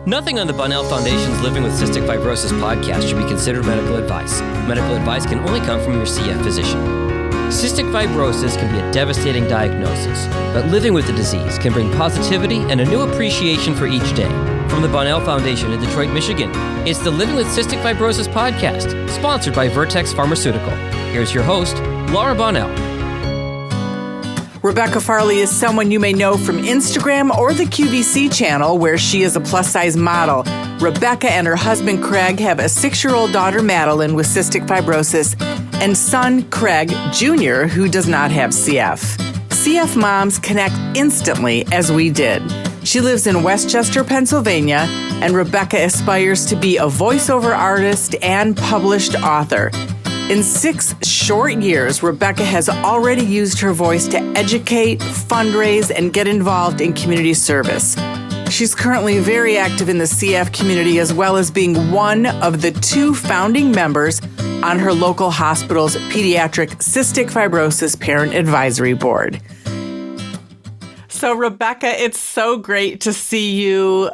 Nothing on the Bonnell Foundation's Living with Cystic Fibrosis podcast should be considered medical advice. Medical advice can only come from your CF physician. Cystic fibrosis can be a devastating diagnosis, but living with the disease can bring positivity and a new appreciation for each day. From the Bonnell Foundation in Detroit, Michigan, it's the Living with Cystic Fibrosis podcast, sponsored by Vertex Pharmaceutical. Here's your host, Laura Bonnell. Rebekah Farley is someone you may know from Instagram or the QVC channel, where she is a plus-size model. Rebekah and her husband, Craig, have a 6-year-old daughter, Madeline, with cystic fibrosis, and son, Craig Jr., who does not have CF. CF moms connect instantly, as we did. She lives in Westchester, Pennsylvania, and Rebekah aspires to be a voiceover artist and published author. In 6 short years, Rebekah has already used her voice to educate, fundraise, and get involved in community service. She's currently very active in the CF community, as well as being one of the 2 founding members on her local hospital's Pediatric Cystic Fibrosis Parent Advisory Board. So, Rebekah, it's so great to see you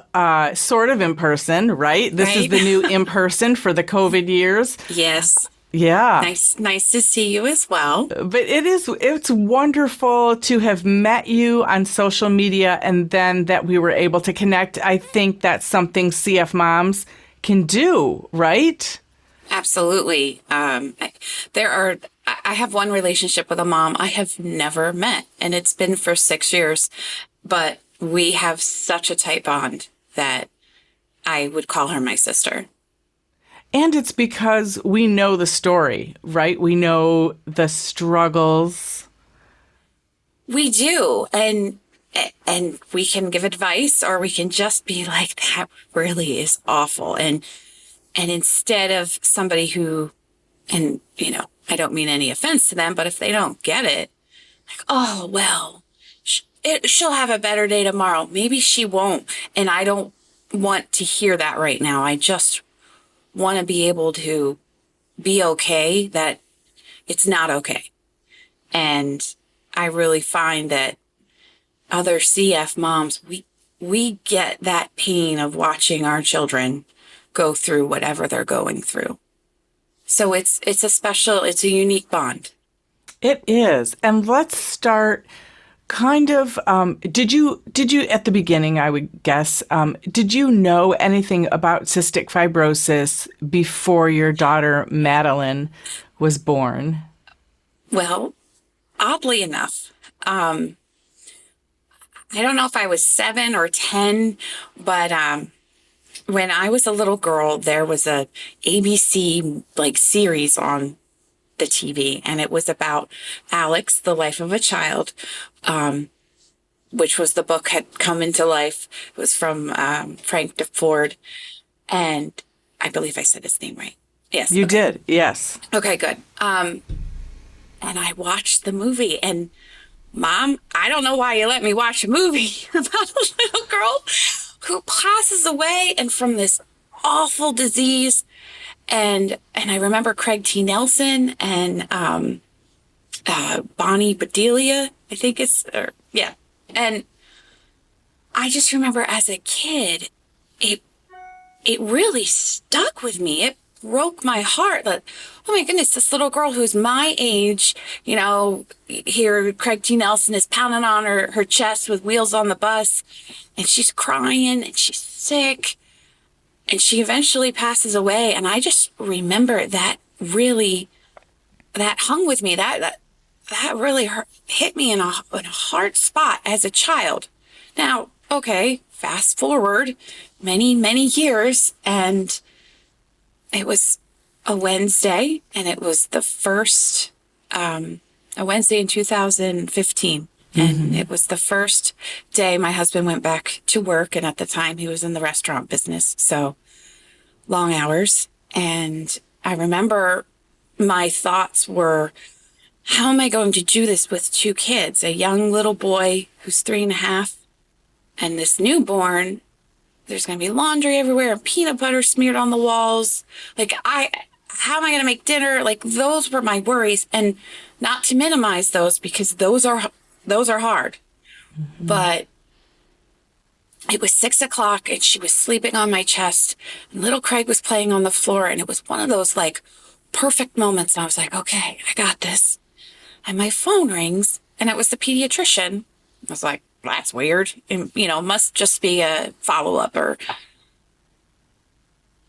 sort of in person, right? This is the new in person for the COVID years. Yes. Yeah. Nice to see you as well. But it's wonderful to have met you on social media, and then that we were able to connect. I think that's something CF moms can do, right? Absolutely. I have one relationship with a mom I have never met, and it's been for 6 years, but we have such a tight bond that I would call her my sister. And it's because we know the story, right? We know the struggles. We do. And we can give advice, or we can just be like, that really is awful. And instead of somebody who, and, you know, I don't mean any offense to them, but if they don't get it, like, oh, well, she'll have a better day tomorrow. Maybe she won't. And I don't want to hear that right now. I just want to be able to be okay that it's not okay. And I really find that other CF moms, we get that pain of watching our children go through whatever they're going through. So it's a unique bond. It is. And let's start kind of, did you at the beginning, I would guess, did you know anything about cystic fibrosis before your daughter Madeline was born? Well, oddly enough, I don't know if I was 7 or 10, but when I was a little girl, there was a ABC series on the TV, and it was about Alex, the life of a child, which was the book had come into life. It was from Frank DeFord, and I believe I said his name right. Yes, you did. Yes. Okay, good. And I watched the movie, and Mom, I don't know why you let me watch a movie about a little girl who passes away and from this awful disease. And I remember Craig T. Nelson and Bonnie Bedelia, I think yeah. And I just remember as a kid, it really stuck with me. It broke my heart that, oh my goodness, this little girl who's my age, you know, here Craig T. Nelson is pounding on her chest with Wheels on the Bus, and she's crying and she's sick. And she eventually passes away. And I just remember that hung with me. That really hit me in a hard spot as a child. Now, okay, fast forward many, many years. And it was a Wednesday. And it was the first, a Wednesday in 2015. And it was the first day my husband went back to work. And at the time he was in the restaurant business. So long hours. And I remember my thoughts were, how am I going to do this with 2 kids? A young little boy who's 3.5 and this newborn. There's going to be laundry everywhere and peanut butter smeared on the walls. How am I going to make dinner? Those were my worries. And not to minimize those, because those are hard. Mm-hmm. But It was 6 o'clock and she was sleeping on my chest and little Craig was playing on the floor. And it was one of those like perfect moments. And I was like, okay, I got this. And my phone rings and it was the pediatrician. I was like, that's weird. And, must just be a follow-up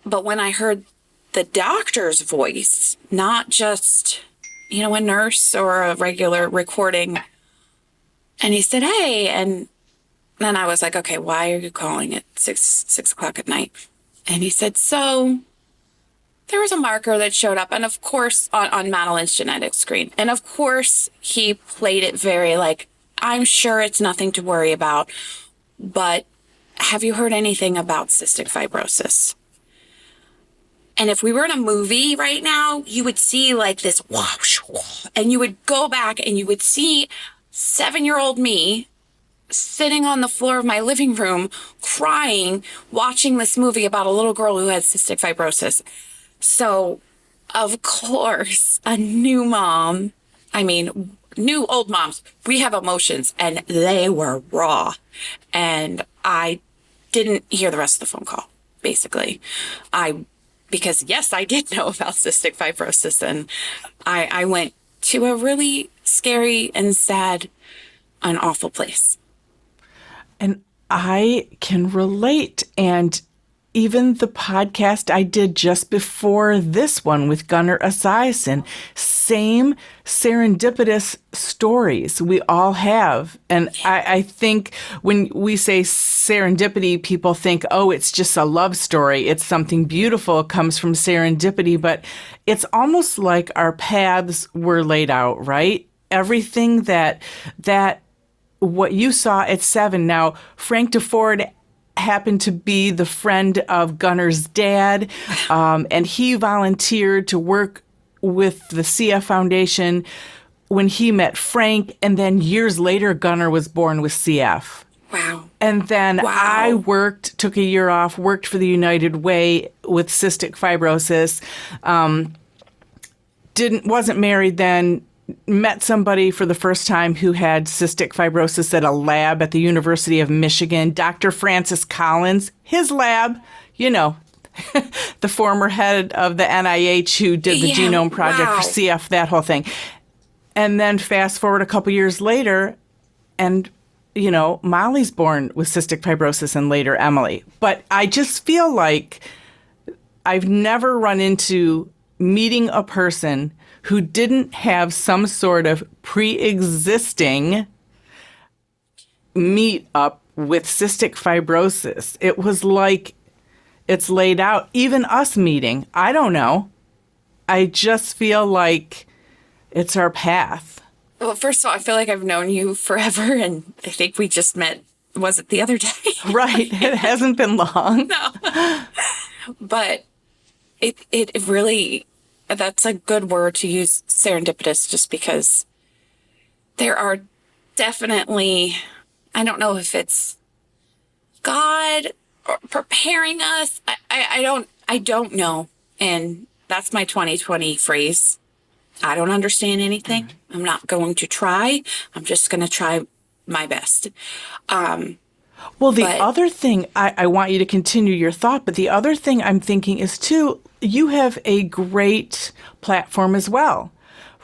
But when I heard the doctor's voice, not just, a nurse or a regular recording, and he said, hey, and then I was like, okay, why are you calling at 6 o'clock at night? And he said, so there was a marker that showed up, and of course, on Madeline's genetic screen. And of course, he played it very like, I'm sure it's nothing to worry about, but have you heard anything about cystic fibrosis? And if we were in a movie right now, you would see like this whoosh, whoosh, and you would go back and you would see 7-year-old me sitting on the floor of my living room crying, watching this movie about a little girl who had cystic fibrosis. So, of course, a new mom, new old moms, we have emotions and they were raw. And I didn't hear the rest of the phone call, basically. Because yes, I did know about cystic fibrosis, and I went to a really scary and sad and awful place. And I can relate. And even the podcast I did just before this one with Gunnar Esiason, same serendipitous stories we all have. And I think when we say serendipity, people think, oh, it's just a love story. It's something beautiful. It comes from serendipity. But it's almost like our paths were laid out, right? Everything that what you saw at 7. Now, Frank DeFord happened to be the friend of Gunnar's dad, and he volunteered to work with the CF Foundation when he met Frank, and then years later, Gunnar was born with CF. Wow. And then I took a year off, worked for the United Way with cystic fibrosis, wasn't married then, met somebody for the first time who had cystic fibrosis at a lab at the University of Michigan, Dr. Francis Collins, his lab, the former head of the NIH who did the Genome Project for CF, that whole thing. And then fast forward a couple years later, and, Molly's born with cystic fibrosis and later Emily. But I just feel like I've never run into meeting a person who didn't have some sort of pre-existing meet up with cystic fibrosis. It was like it's laid out. Even us meeting, I don't know. I just feel like it's our path. Well, first of all, I feel like I've known you forever, and I think we just met, was it the other day? Right. It hasn't been long. No. But it really... That's a good word to use, serendipitous, just because there are definitely, I don't know if it's God or preparing us. I don't know. And that's my 2020 phrase. I don't understand anything. I'm not going to try. I'm just going to try my best. Well, the other thing, I want you to continue your thought, but the other thing I'm thinking is, too, you have a great platform as well,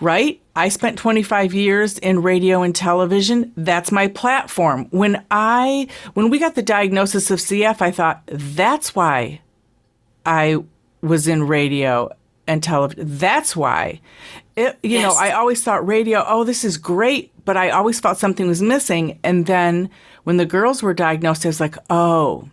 right? I spent 25 years in radio and television. That's my platform. When we got the diagnosis of CF, I thought, that's why I was in radio and television. That's why. I always thought radio, oh, this is great, but I always felt something was missing. And then when the girls were diagnosed, I was like, oh,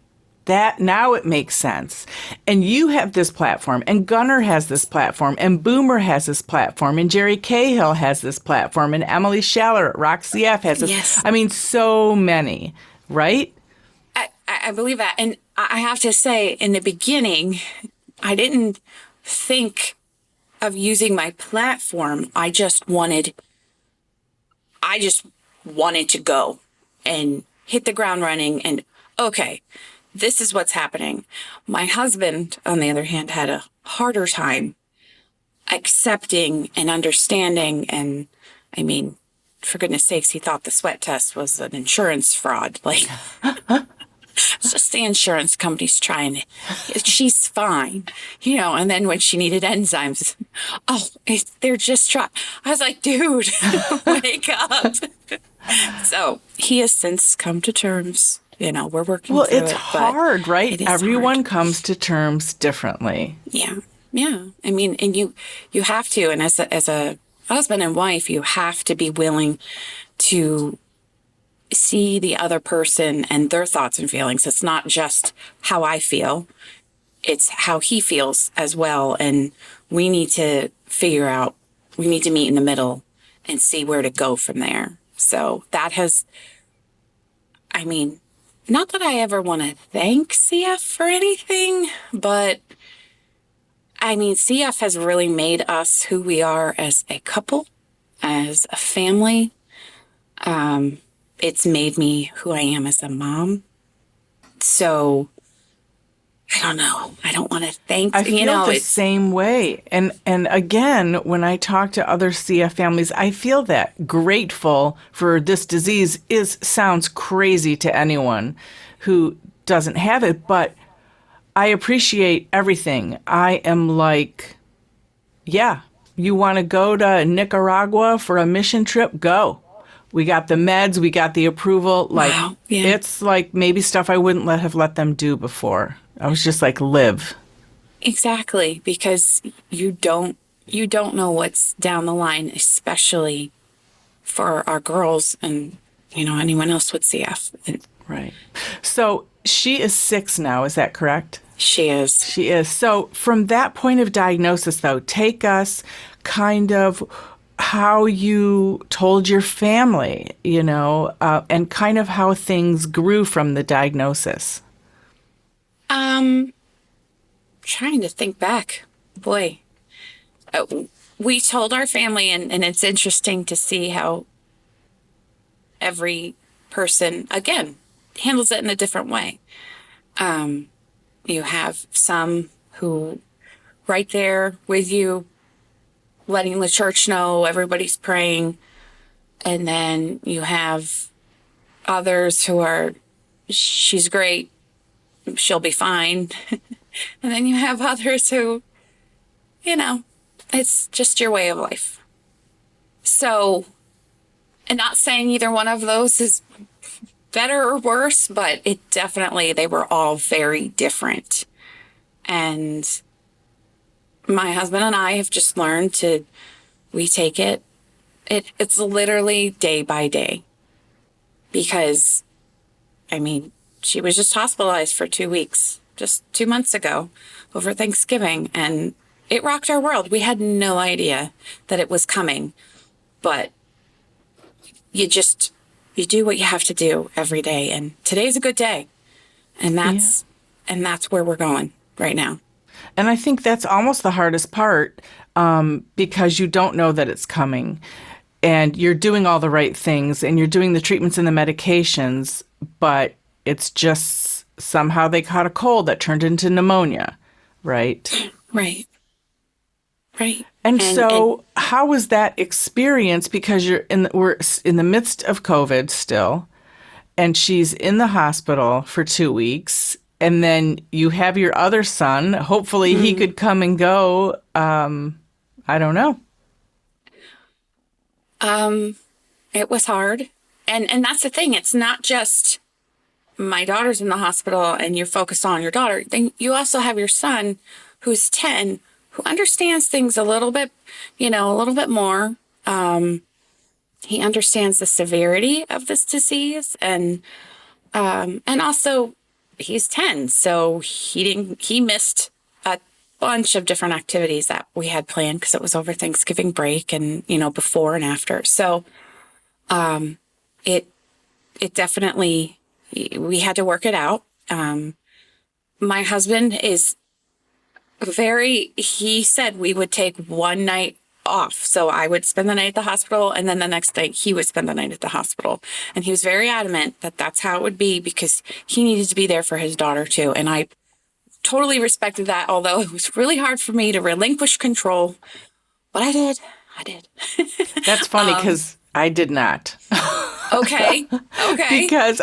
that now it makes sense. And you have this platform, and Gunnar has this platform, and Boomer has this platform, and Jerry Cahill has this platform, and Emily Schaller at Rock CF has this. Yes. I mean, so many, right? I believe that. And I have to say, in the beginning, I didn't think of using my platform. I just wanted to go and hit the ground running and, okay, this is what's happening. My husband, on the other hand, had a harder time accepting and understanding. And I mean, for goodness sakes, he thought the sweat test was an insurance fraud. Like, It's just the insurance company's trying to, she's fine, and then when she needed enzymes, they're just trying. I was like, dude, wake up. So he has since come to terms. We're working through it. Well, it's hard, right? Everyone hard. comes to terms differently. Yeah. Yeah. I mean, and you have to, and as a husband and wife, you have to be willing to see the other person and their thoughts and feelings. It's not just how I feel, it's how he feels as well. And we need to we need to meet in the middle and see where to go from there. So that has, not that I ever want to thank CF for anything, but CF has really made us who we are as a couple, as a family. It's made me who I am as a mom. So I don't know. I don't want to thank. I feel the same way. And again, when I talk to other CF families, I feel that grateful for this disease sounds crazy to anyone who doesn't have it, but I appreciate everything. I am like, yeah, you want to go to Nicaragua for a mission trip? Go. We got the meds, we got the approval. Like, wow, yeah. It's like maybe stuff I wouldn't have let them do before. I was just like, live. Exactly, because you don't know what's down the line, especially for our girls and anyone else with CF. Right. So she is 6 now. Is that correct? She is. She is. So from that point of diagnosis, though, take us kind of how you told your family, and kind of how things grew from the diagnosis. Trying to think back. Boy, we told our family, and it's interesting to see how every person, again, handles it in a different way. You have some who right there with you, letting the church know everybody's praying. And then you have others who are, she's great, she'll be fine. And then you have others who, it's just your way of life. So, and not saying either one of those is better or worse, but they were all very different. And my husband and I have just learned we take it's literally day by day. Because, she was just hospitalized for 2 weeks, just 2 months ago over Thanksgiving, and it rocked our world. We had no idea that it was coming, but you do what you have to do every day. And today's a good day. And that's where we're going right now. And I think that's almost the hardest part, because you don't know that it's coming, and you're doing all the right things, and you're doing the treatments and the medications, but it's just somehow they caught a cold that turned into pneumonia, right? Right. Right. And so how was that experience? Because we're in the midst of COVID still, and she's in the hospital for 2 weeks. And then you have your other son. Hopefully he could come and go. I don't know. It was hard. And that's the thing. It's not just my daughter's in the hospital and you're focused on your daughter. Then you also have your son who's 10, who understands things a little bit more. He understands the severity of this disease, and also he's 10, so he missed a bunch of different activities that we had planned because it was over Thanksgiving break and, before and after. So, it definitely, we had to work it out. My husband is he said we would take one night off. So I would spend the night at the hospital, and then the next day he would spend the night at the hospital. And he was very adamant that that's how it would be because he needed to be there for his daughter too. And I totally respected that, although it was really hard for me to relinquish control. But I did. That's funny because I did not. Okay. Because,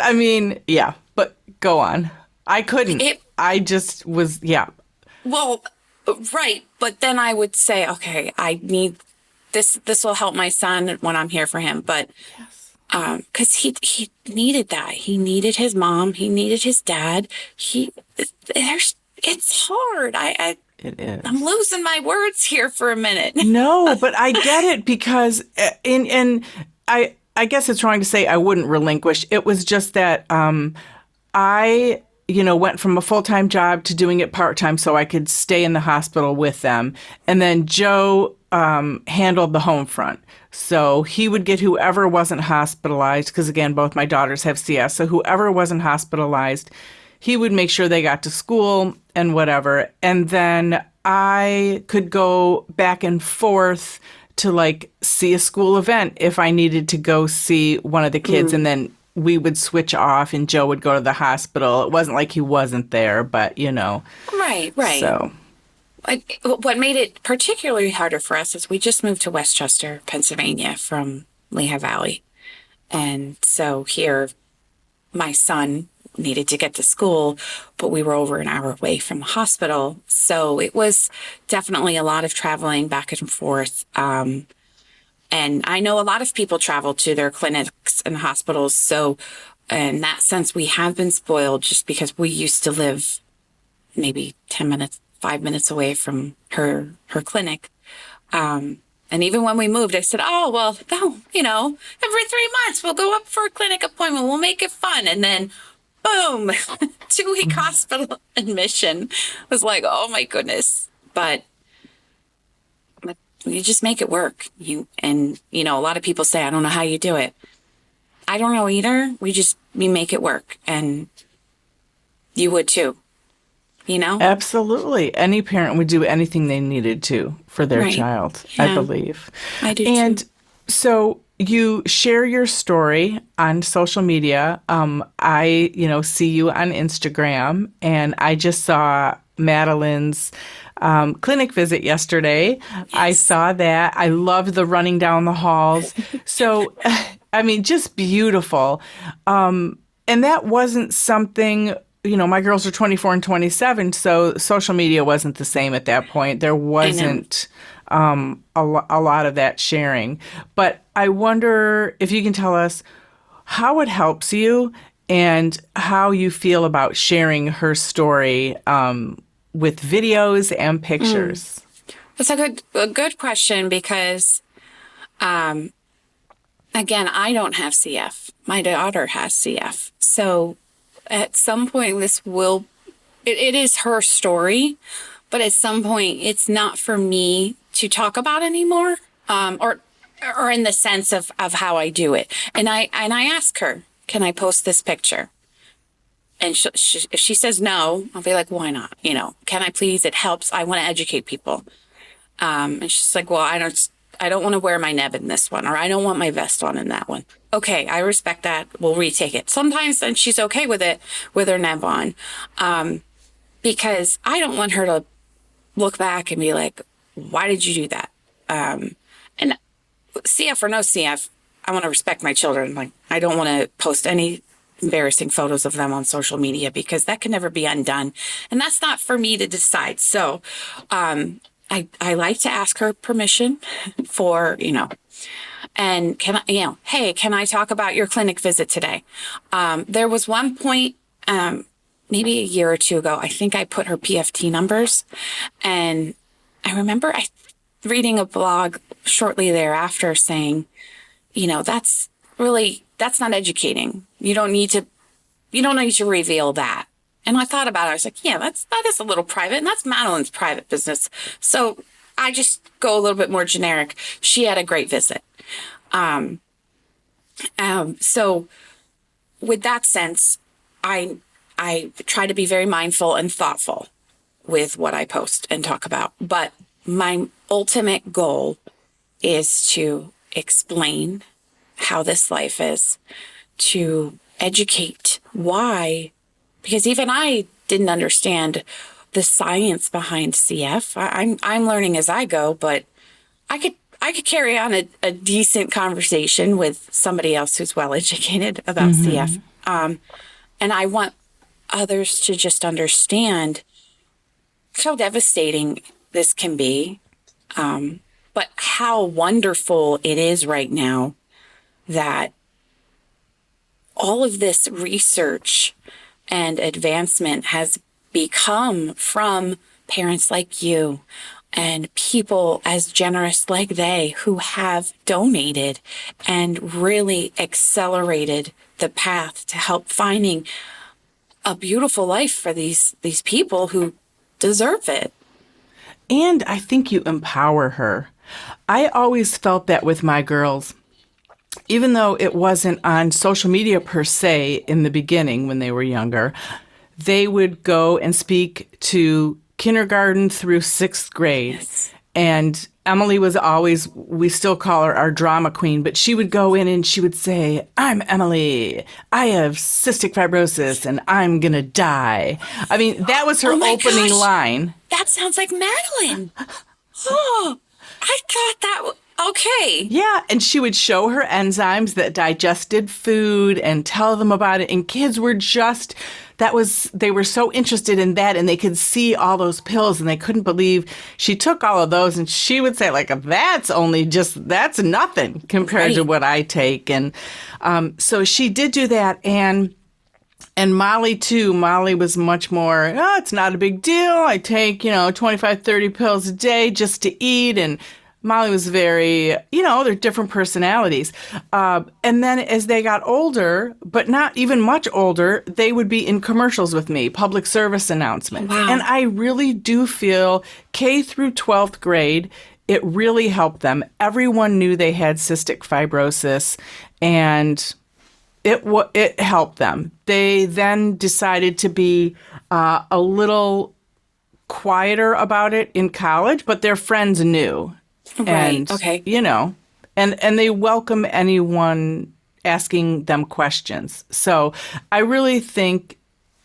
but Go on. I couldn't. It, I just was, yeah. well, right. But then I would say, okay, I need this. This will help my son when I'm here for him. But because he needed that. He needed his mom. He needed his dad. It's hard. It is. I'm losing my words here for a minute. No, but I get it because, and I guess it's wrong to say I wouldn't relinquish. It was just that I, went from a full-time job to doing it part-time so I could stay in the hospital with them. And then Joe handled the home front. So he would get whoever wasn't hospitalized, because again, both my daughters have CS. So whoever wasn't hospitalized, he would make sure they got to school and whatever. And then I could go back and forth to see a school event if I needed to go see one of the kids. And then we would switch off and Joe would go to the hospital. It wasn't like he wasn't there, but Right. So What made it particularly harder for us is we just moved to Westchester, Pennsylvania from Lehigh Valley. And so here, my son needed to get to school, but we were over an hour away from the hospital. So it was definitely a lot of traveling back and forth. And I know a lot of people travel to their clinics and hospitals. So in that sense, we have been spoiled just because we used to live maybe 5 minutes away from her clinic. And even when we moved, I said, oh, well, no, every 3 months we'll go up for a clinic appointment. We'll make it fun. And then boom, 2-week hospital admission. I was like, oh my goodness. But you just make it work. A lot of people say, I don't know how you do it. I don't know either. We make it work. And you would too, Absolutely. Any parent would do anything they needed to for their child, yeah. I believe. I do and too. So you share your story on social media. I, see you on Instagram, and I just saw Madeline's clinic visit yesterday. Yes. I saw that. I loved the running down the halls. So, just beautiful. And that wasn't something, my girls are 24 and 27, so social media wasn't the same at that point. There wasn't a lot of that sharing. But I wonder if you can tell us how it helps you and how you feel about sharing her story with videos and pictures. That's a good question because, again, I don't have CF. My daughter has CF. So at some point, it is her story, but at some point, it's not for me to talk about anymore, or in the sense of how I do it. And I ask her, can I post this picture? And if she says no, I'll be like, why not? Can I please? It helps. I want to educate people. And she's like, well, I don't want to wear my neb in this one, or I don't want my vest on in that one. Okay, I respect that. We'll retake it. Sometimes then she's okay with it, with her neb on, because I don't want her to look back and be like, why did you do that? And CF or no CF, I want to respect my children. Like, I don't want to post any embarrassing photos of them on social media because that can never be undone. And that's not for me to decide. So, I like to ask her permission for, and can I, hey, can I talk about your clinic visit today? There was one point, maybe a year or two ago, I think I put her PFT numbers, and I remember reading a blog shortly thereafter saying, that's not educating. You don't need to reveal that. And I thought about it. I was like, yeah, that is a little private, and that's Madeline's private business. So I just go a little bit more generic. She had a great visit. So with that sense, I try to be very mindful and thoughtful with what I post and talk about. But my ultimate goal is to explain how this life is, to educate why. Because even I didn't understand the science behind CF. I'm learning as I go, but I could carry on a decent conversation with somebody else who's well educated about CF. And I want others to just understand how devastating this can be, but how wonderful it is right now that all of this research and advancement has become from parents like you and people as generous like they who have donated and really accelerated the path to help finding a beautiful life for these people who deserve it. And I think you empower her. I always felt that with my girls. Even though it wasn't on social media per se in the beginning when they were younger, they would go and speak to kindergarten through 6th grade. Yes. And Emily was always, we still call her our drama queen, but she would go in and she would say, "I'm Emily. I have cystic fibrosis and I'm going to die." I mean, that was her opening line. That sounds like Madeline. Oh, I thought that okay. Yeah, and she would show her enzymes that digested food and tell them about it. And kids were just, they were so interested in that, and they could see all those pills and they couldn't believe she took all of those. And she would say, like, that's nothing compared to what I take. And so she did do that. And Molly, too. Molly was much more, it's not a big deal. I take, 25, 30 pills a day just to eat. And Molly was very, they're different personalities. And then as they got older, but not even much older, they would be in commercials with me, public service announcements. Wow. And I really do feel K through 12th grade, it really helped them. Everyone knew they had cystic fibrosis, and it helped them. They then decided to be a little quieter about it in college, but their friends knew. Right. And, okay. And they welcome anyone asking them questions. So I really think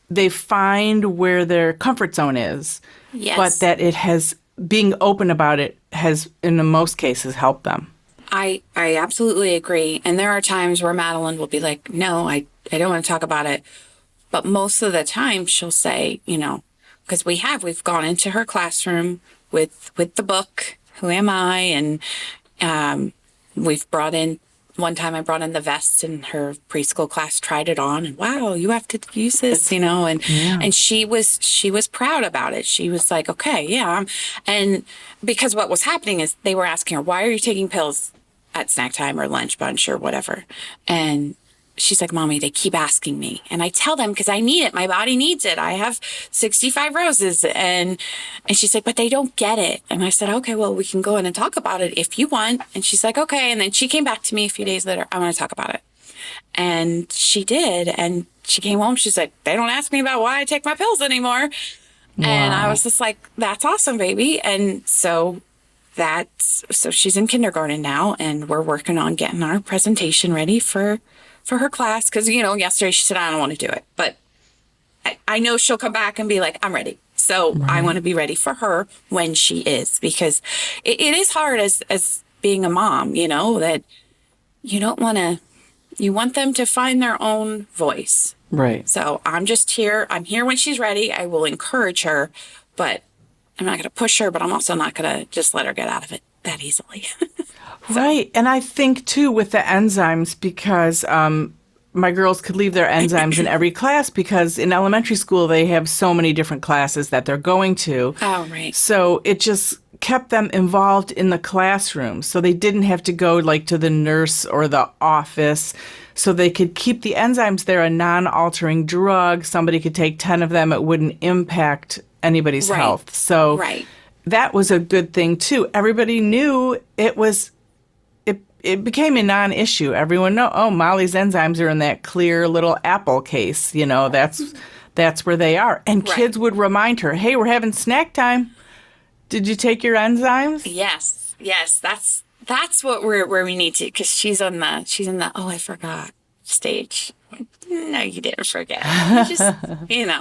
they find where their comfort zone is, Yes. but that being open about it has, in most cases, helped them. I absolutely agree. And there are times where Madeline will be like, "No, I don't want to talk about it." But most of the time she'll say, because we've gone into her classroom with the book, Who Am I? And we've one time I brought in the vest, and her preschool class tried it on, and wow, you have to use this, and she was proud about it. She was like, okay, yeah. And because what was happening is they were asking her, "Why are you taking pills at snack time or lunch bunch or whatever?" And she's like, "Mommy, they keep asking me." And I tell them, because I need it. My body needs it. I have 65 roses. And she's like, "But they don't get it." And I said, "Okay, well, we can go in and talk about it if you want." And she's like, "Okay." And then she came back to me a few days later. "I want to talk about it." And she did. And she came home. She's like, "They don't ask me about why I take my pills anymore." Wow. And I was just like, "That's awesome, baby." And so she's in kindergarten now, and we're working on getting our presentation ready for her class. Because, yesterday she said, "I don't want to do it." But I know she'll come back and be like, "I'm ready." So right. I want to be ready for her when she is, because it is hard as being a mom, that you don't want to, you want them to find their own voice. Right. So I'm just here. I'm here when she's ready. I will encourage her, but I'm not going to push her, but I'm also not going to just let her get out of it that easily. Right. And I think, too, with the enzymes, because my girls could leave their enzymes in every class, because in elementary school, they have so many different classes that they're going to. Oh, right. So it just kept them involved in the classroom. So they didn't have to go to the nurse or the office. So they could keep the enzymes. They're a non-altering drug. Somebody could take 10 of them. It wouldn't impact anybody's health. So that was a good thing, too. Everybody knew it became a non-issue. Everyone know, oh, Molly's enzymes are in that clear little apple case. That's where they are. And kids would remind her, "Hey, we're having snack time. Did you take your enzymes?" Yes. That's what where we need to, because she's in the "oh, I forgot" stage. No, you didn't forget.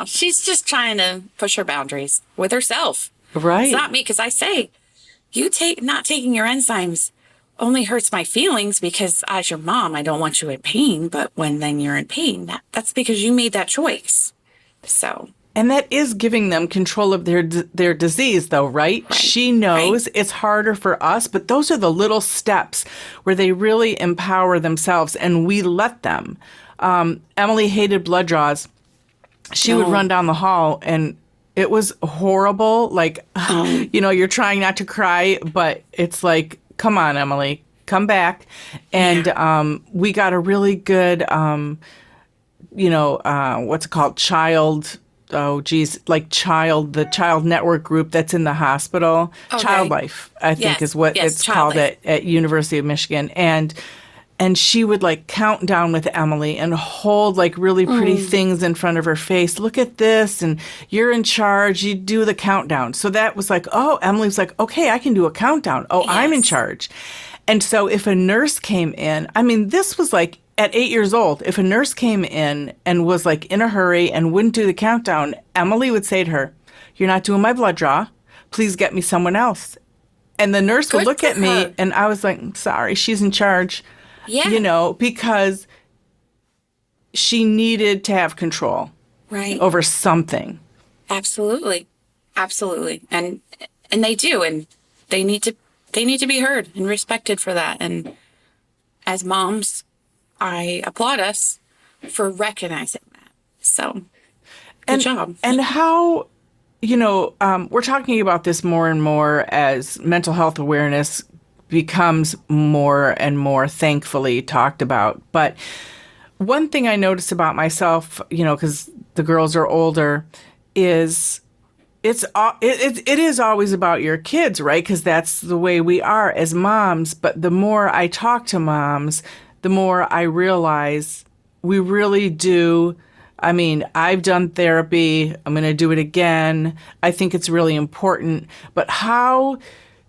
She's just trying to push her boundaries with herself. Right. It's not me, because I say, not taking your enzymes only hurts my feelings, because as your mom, I don't want you in pain. But when then you're in pain, that's because you made that choice. So, And that is giving them control of their disease, though, right? She knows it's harder for us, but those are the little steps where they really empower themselves, and we let them. Emily hated blood draws. She would run down the hall, and it was horrible. Like, you're trying not to cry, but it's like, come on, Emily, come back. And we got a really good, what's it called? The child network group that's in the hospital. Okay. Child Life, I think is what it's called at University of Michigan. And she would like count down with Emily and hold like really pretty things in front of her face. Look at this, and you're in charge. You do the countdown. So that was like, oh, Emily was like, okay, I can do a countdown. Oh, yes. I'm in charge. And so if a nurse came in, I mean, this was like at 8 years old, if a nurse came in and was like in a hurry and wouldn't do the countdown, Emily would say to her, "You're not doing my blood draw. Please get me someone else." And the nurse would look at me, and I was like, sorry, she's in charge. Yeah. Because she needed to have control over something. Absolutely. Absolutely. And they do, and they need to be heard and respected for that. And as moms, I applaud us for recognizing that. So, good job. And how, we're talking about this more and more as mental health awareness becomes more and more thankfully talked about. But one thing I about myself, because the girls are older, is it is always about your kids, right? Because that's the way we are as moms. But the more I talk to moms, the more I realize we really do. I mean, I've done therapy. I'm going to do it again. I think it's really important. But how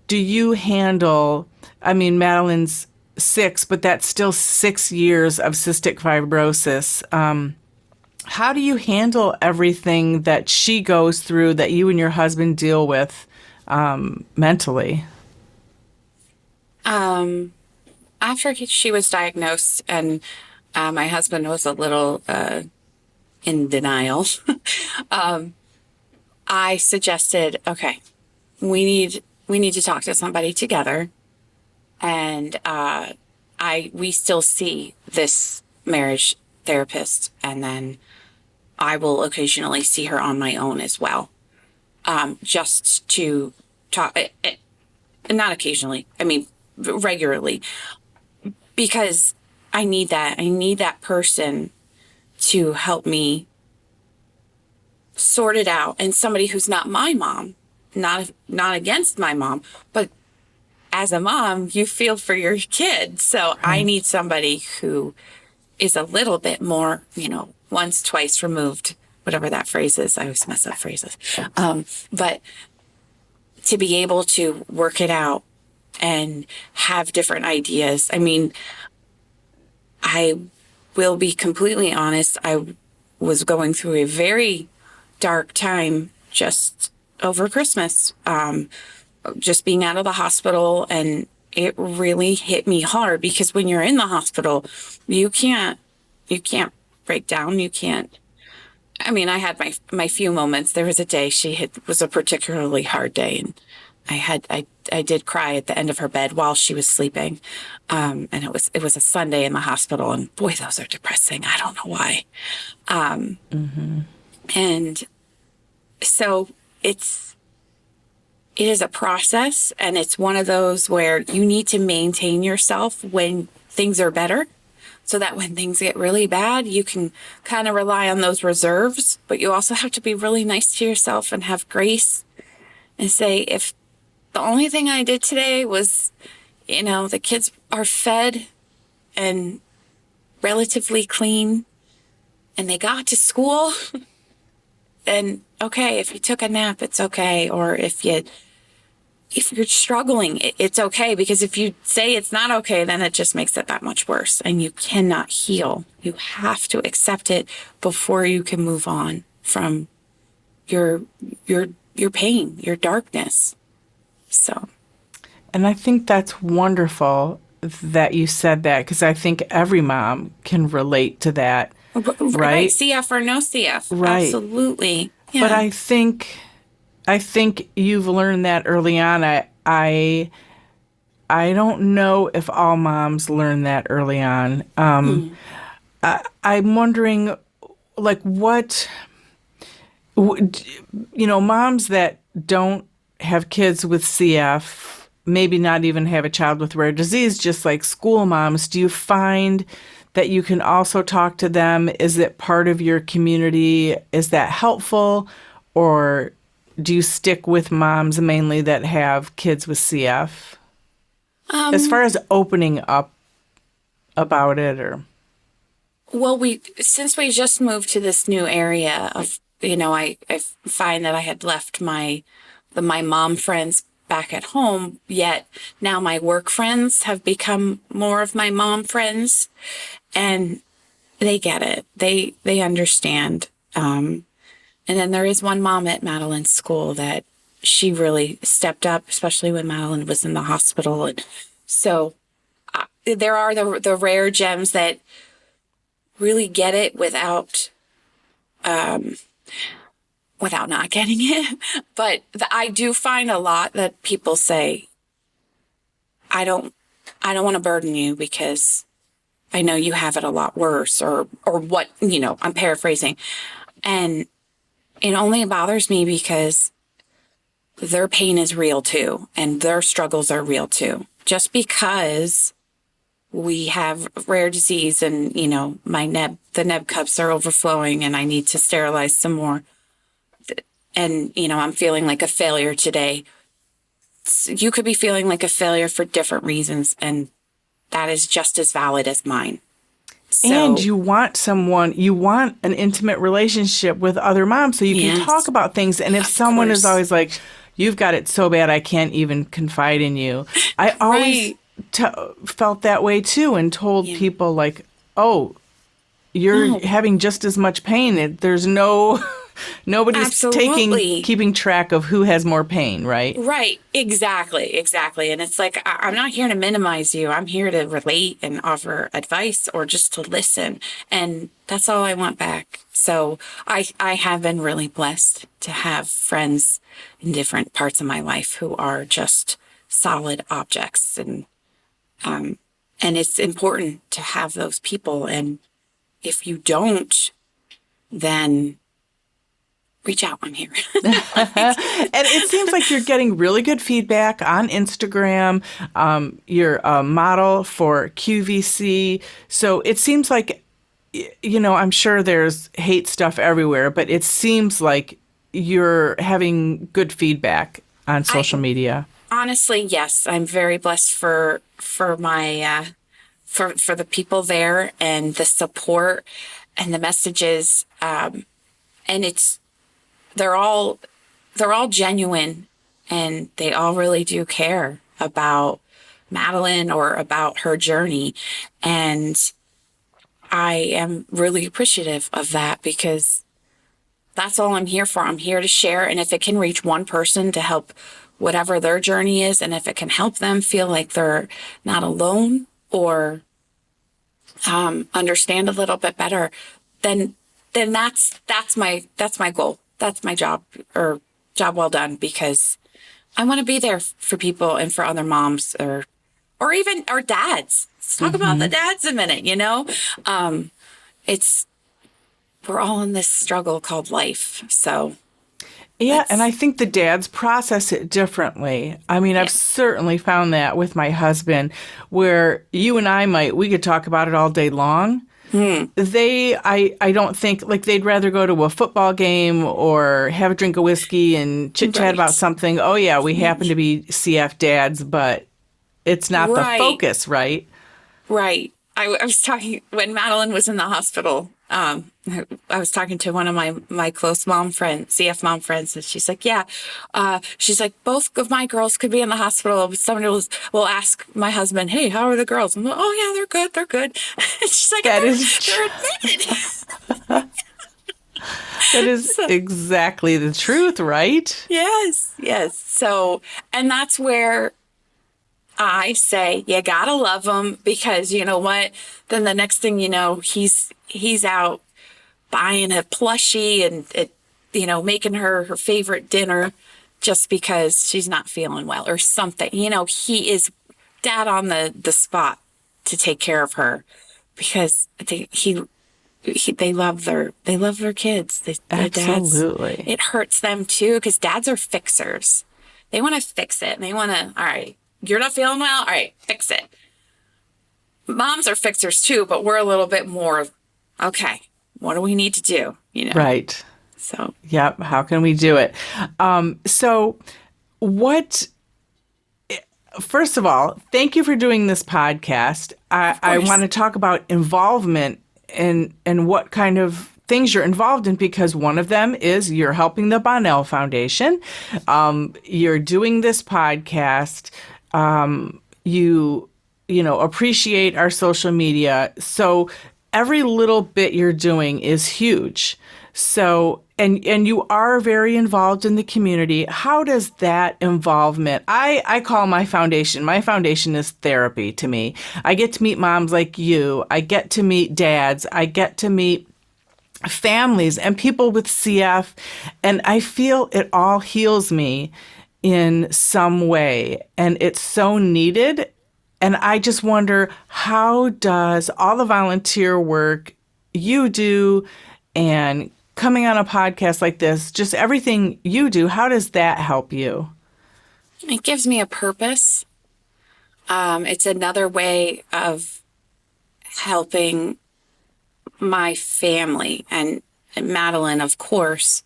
do you handle, I mean, Madeline's 6, but that's still 6 years of cystic fibrosis. How do you handle everything that she goes through that you and your husband deal with mentally? After she was diagnosed and my husband was a little in denial, I suggested, okay, we need to talk to somebody together. And we still see this marriage therapist, and then I will occasionally see her on my own as well, just to talk, not occasionally, I mean, regularly, because I need that person to help me sort it out, and somebody who's not my mom, not against my mom, but as a mom, you feel for your kid. So I need somebody who is a little bit more, once, twice removed, whatever that phrase is. I always mess up phrases. But to be able to work it out and have different ideas. I mean, I will be completely honest. I was going through a very dark time just over Christmas. Just being out of the hospital, and it really hit me hard because when you're in the hospital, you can't break down. You can't. I mean, I had my few moments. There was a day was a particularly hard day, and I did cry at the end of her bed while she was sleeping. And it was a Sunday in the hospital, and boy, those are depressing. I don't know why. And so it is a process, and it's one of those where you need to maintain yourself when things are better, so that when things get really bad, you can kind of rely on those reserves, but you also have to be really nice to yourself and have grace and say, if the only thing I did today was, the kids are fed and relatively clean and they got to school, then okay, if you took a nap, it's okay. Or if you're struggling, it's okay, because if you say it's not okay, then it just makes it that much worse, and you cannot heal. You have to accept it before you can move on from your pain, your darkness. So, and I think that's wonderful that you said that, because I think every mom can relate to that. right? CF or no CF. Right. Absolutely. Yeah. But I think you've learned that early on. I don't know if all moms learn that early on. I'm wondering, like, moms that don't have kids with CF, maybe not even have a child with rare disease, just like school moms, do you find that you can also talk to them? Is it part of your community? Is that helpful? Or do you stick with moms mainly that have kids with CF? As far as opening up about it, or... Well, since we just moved to this new area of, I find that I had left my mom friends back at home, yet now my work friends have become more of my mom friends, and they get it. They understand. And then there is one mom at Madeline's school that she really stepped up, especially when Madeline was in the hospital. And so there are the rare gems that really get it without not getting it. But I do find a lot that people say, I don't want to burden you because I know you have it a lot worse, or what, I'm paraphrasing. And it only bothers me because their pain is real too, and their struggles are real too. Just because we have rare disease and, the neb cups are overflowing and I need to sterilize some more. And, I'm feeling like a failure today. You could be feeling like a failure for different reasons, and that is just as valid as mine. So, and you want an intimate relationship with other moms so you can talk about things. And if someone is always like, you've got it so bad I can't even confide in you. I always felt that way too, and told people like, oh, you're having just as much pain. There's nobody's keeping track of who has more pain, right? Right. Exactly. And it's like, I'm not here to minimize you. I'm here to relate and offer advice, or just to listen. And that's all I want back. So I have been really blessed to have friends in different parts of my life who are just solid objects. And it's important to have those people. And if you don't, then reach out. I'm here. And it seems like you're getting really good feedback on Instagram. You're a model for QVC. So it seems like, I'm sure there's hate stuff everywhere, but it seems like you're having good feedback on social media. Honestly, yes. I'm very blessed for my, for the people there, and the support and the messages. And they're all genuine, and they all really do care about Madeline or about her journey. And I am really appreciative of that, because that's all I'm here for. I'm here to share. And if it can reach one person to help whatever their journey is, and if it can help them feel like they're not alone, or understand a little bit better, then that's my goal. That's my job, or job well done, because I want to be there for people and for other moms, or even our dads. Let's talk about the dads a minute, we're all in this struggle called life. So yeah, and I think the dads process it differently. I mean, I've certainly found that with my husband, where you and we could talk about it all day long. I don't think, like, they'd rather go to a football game or have a drink of whiskey and chit-chat about something. Oh, yeah, we happen to be CF dads, but it's not the focus, right? Right. I was talking, when Madeline was in the hospital, I was talking to one of my close CF mom friends, and she's like, she's like, both of my girls could be in the hospital. Somebody will ask my husband, hey, how are the girls? I'm like, oh yeah, they're good. And she's like, they're admitted. That is exactly the truth, right? Yes. So, and that's where I say, you gotta love him, because you know what? Then the next thing you know, he's out buying a plushie and making her favorite dinner just because she's not feeling well or something. He is dad on the spot to take care of her because they love their kids. Absolutely. It hurts them too because dads are fixers. They want to fix it and they want to, all right, you're not feeling well? All right, fix it. Moms are fixers too, but we're a little bit more, okay, what do we need to do? Right. So. Yep. How can we do it? First of all, thank you for doing this podcast. I want to talk about involvement and what kind of things you're involved in, because one of them is you're helping the Bonnell Foundation. You're doing this podcast. You appreciate our social media. So every little bit you're doing is huge. So, and you are very involved in the community. How does that involvement, I call my foundation is therapy to me. I get to meet moms like you. I get to meet dads. I get to meet families and people with CF. And I feel it all heals me in some way. And it's so needed. And I just wonder, how does all the volunteer work you do and coming on a podcast like this, just everything you do, how does that help you? It gives me a purpose. It's another way of helping my family and Madeline, of course.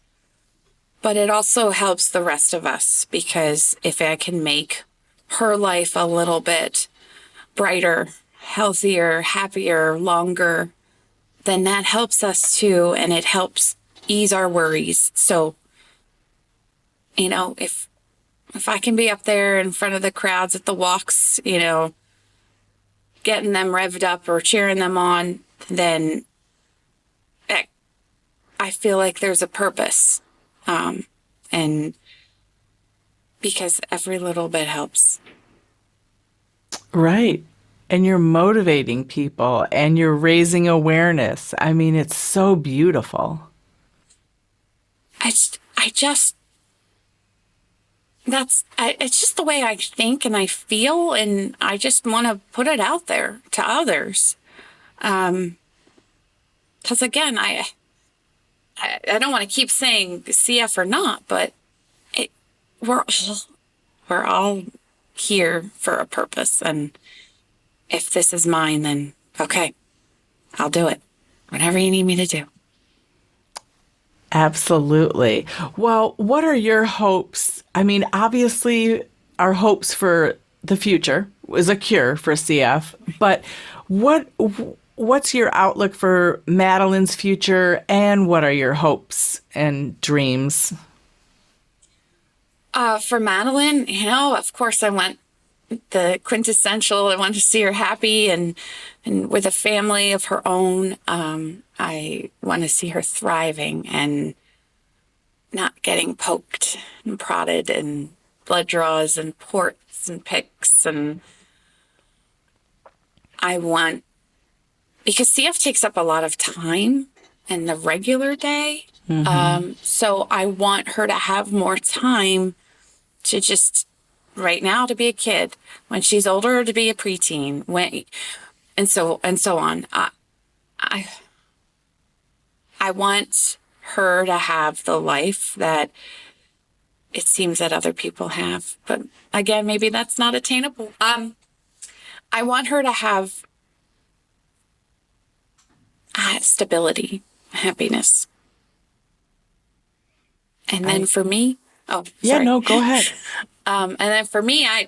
But it also helps the rest of us, because if I can make her life a little bit brighter, healthier, happier, longer, then that helps us too, and it helps ease our worries. So, if I can be up there in front of the crowds at the walks, getting them revved up or cheering them on, then I feel like there's a purpose. And because every little bit helps. Right. And you're motivating people and you're raising awareness. I mean, it's so beautiful. It's just the way I think and I feel, and I just want to put it out there to others. Because again, I don't want to keep saying CF or not, but we're all here for a purpose. And if this is mine, then okay, I'll do it. Whatever you need me to do. What are your hopes? I mean, obviously, our hopes for the future is a cure for CF, but what's your outlook for Madeline's future, and what are your hopes and dreams? For Madeline, of course, I want the quintessential. I want to see her happy and with a family of her own. I want to see her thriving and not getting poked and prodded and blood draws and ports and picks. And because CF takes up a lot of time in the regular day. Mm-hmm. So I want her to have more time to just right now to be a kid, when she's older to be a preteen, and so on. I want her to have the life that it seems that other people have, but again, maybe that's not attainable. I want her to have stability, happiness. And then for me, sorry. Yeah, no, go ahead. And then for me, I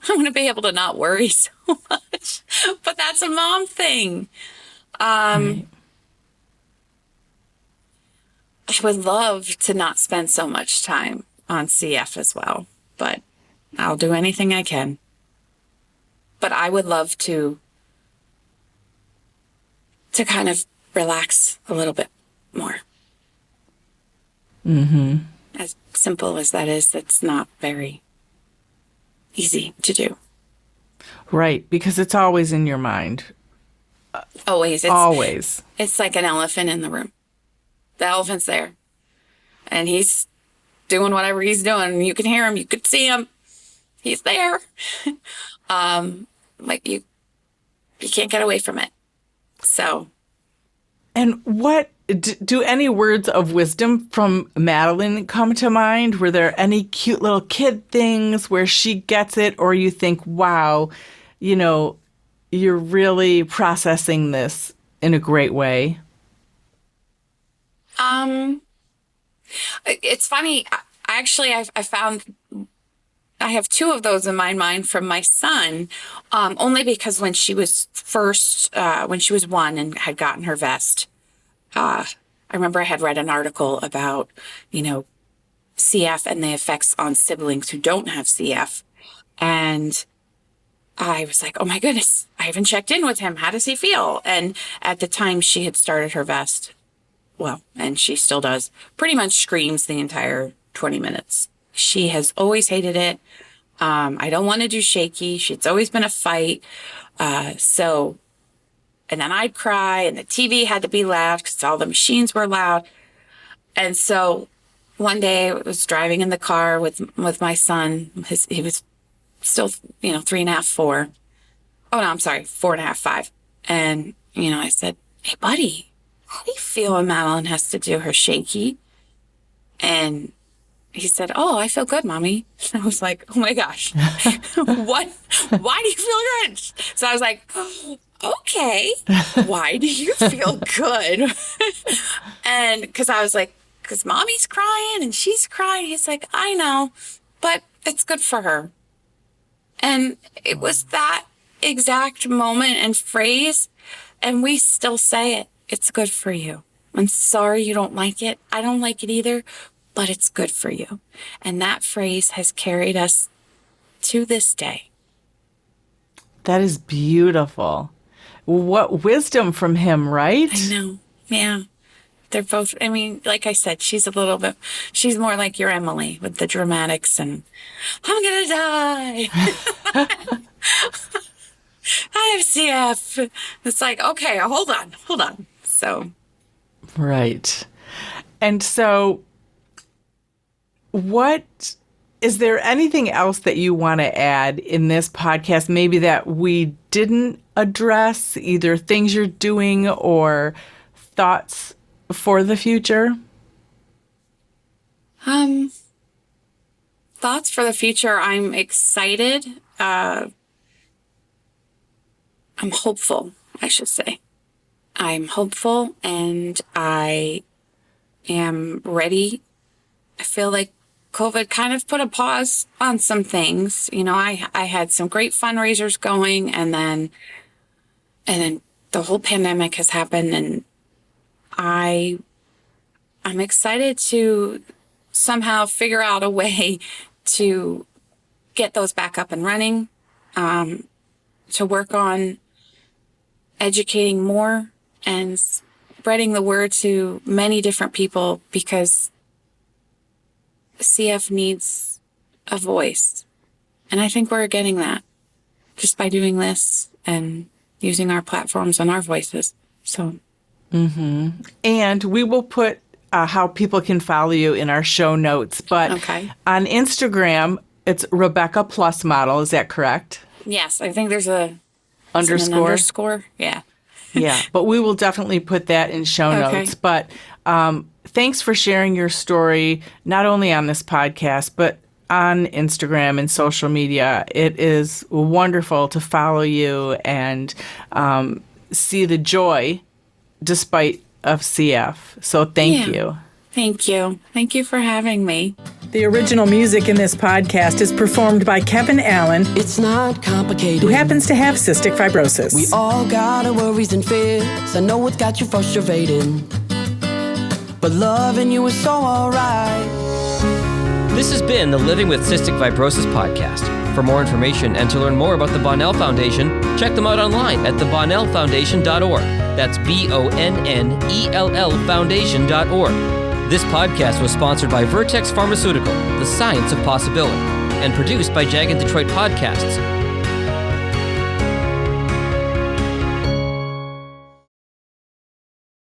want to be able to not worry so much, but that's a mom thing. Right. I would love to not spend so much time on CF as well, but I'll do anything I can. But I would love to kind of relax a little bit more. Mm-hmm. As simple as that is, that's not very easy to do. Right, because it's always in your mind. Always. Always. It's like an elephant in the room. The elephant's there. And he's doing whatever he's doing. You can hear him. You could see him. He's there. Like you can't get away from it. So. And what do any words of wisdom from Madeline come to mind? Were there any cute little kid things where she gets it, or you think, wow, you know, you're really processing this in a great way? It's funny. I found I have two of those in my mind from my son, only because when she was when she was 1 and had gotten her vest, I remember I had read an article about, CF and the effects on siblings who don't have CF. And I was like, oh my goodness, I haven't checked in with him. How does he feel? And at the time she had started her vest, well, and she still does, pretty much screams the entire 20 minutes. She has always hated it. I don't want to do shaky. It's always been a fight. And then I'd cry, and the TV had to be loud because all the machines were loud. And so one day I was driving in the car with my son. He was still, 3.5, 4. Oh, no, I'm sorry, 4.5, 5. And, I said, hey, buddy, how do you feel when Madeline has to do her shaky? And he said, oh, I feel good, Mommy. I was like, oh my gosh, what? Why do you feel good? So I was like, oh, okay, why do you feel good? And because I was like, because Mommy's crying and she's crying. He's like, I know, but it's good for her. And it was that exact moment and phrase. And we still say it. It's good for you. I'm sorry you don't like it. I don't like it either, but it's good for you. And that phrase has carried us to this day. That is beautiful. What wisdom from him, right? I know. Yeah. They're both, like I said, she's more like your Emily with the dramatics and I'm going to die. I have CF. It's like, okay, hold on. So. Right. And so is there anything else that you want to add in this podcast, maybe that we didn't address, either things you're doing or thoughts for the future? Thoughts for the future. I'm excited. I'm hopeful, I should say. I'm hopeful and I am ready. I feel like COVID kind of put a pause on some things. I had some great fundraisers going and then the whole pandemic has happened, and I'm excited to somehow figure out a way to get those back up and running, to work on educating more and spreading the word to many different people, because CF needs a voice. And I think we're getting that just by doing this and using our platforms and our voices. So. Mm-hmm. And we will put how people can follow you in our show notes. But okay. On Instagram, it's Rebekah Plus Model. Is that correct? Yes. I think there's an underscore. Yeah. Yeah. But we will definitely put that in show notes. But thanks for sharing your story, not only on this podcast, but on Instagram and social media. It is wonderful to follow you and see the joy despite of CF. So thank you. Thank you. Thank you for having me. The original music in this podcast is performed by Kevin Allen. It's not complicated. Who happens to have cystic fibrosis. We all got our worries and fears. I know it's got you frustrating, but loving you is so alright. This has been the Living with Cystic Fibrosis podcast. For more information and to learn more about the Bonnell Foundation, check them out online at thebonnellfoundation.org. That's BONNELL foundation.org. This podcast was sponsored by Vertex Pharmaceutical, the science of possibility, and produced by Jag and Detroit Podcasts.